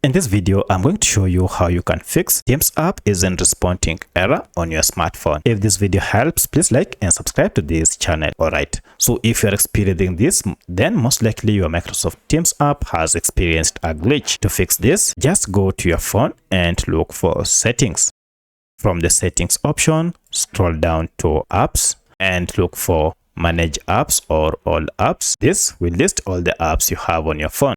In this video, I'm going to show you how you can fix Teams app isn't responding error on your smartphone. If this video helps, please like and subscribe to this channel. Alright, so if you're experiencing this, then most likely your Microsoft Teams app has experienced a glitch. To fix this, just go to your phone and look for settings. From the settings option, scroll down to apps and look for manage apps or all apps. This will list all the apps you have on your phone.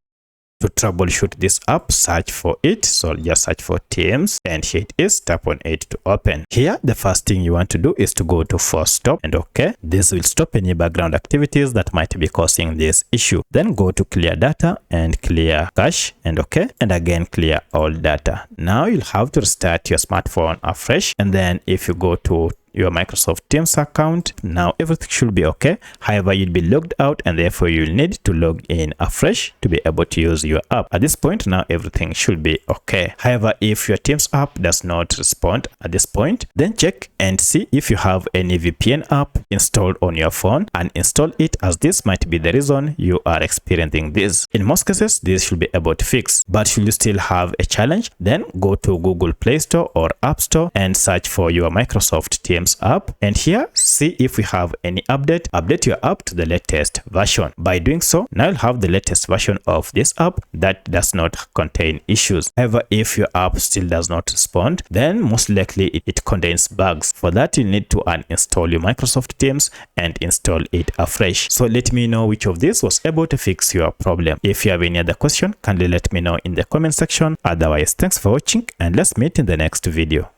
To troubleshoot this app, search for it. So just search for Teams and here it is. Tap on it to open. Here, the first thing you want to do is to go to force stop and OK. This will stop any background activities that might be causing this issue. Then go to clear data and clear cache and OK. And again, clear all data. Now you'll have to restart your smartphone afresh. And then if you go to your Microsoft Teams account, now everything should be okay. However, you'll be logged out and therefore you'll need to log in afresh to be able to use your app. At this point, now everything should be okay. However, if your Teams app does not respond at this point, then check and see if you have any VPN app installed on your phone and install it, as this might be the reason you are experiencing this. In most cases, this should be able to fix, but should you still have a challenge, then go to Google Play Store or App Store and search for your Microsoft Teams app, and here see if we have any update your app to the latest version. By doing so, now you'll have the latest version of this app that does not contain issues. However, if your app still does not respond, then most likely it contains bugs. For that, you need to uninstall your Microsoft Teams and install it afresh. So let me know which of these was able to fix your problem. If you have any other question, kindly let me know in the comment section. Otherwise, thanks for watching and let's meet in the next video.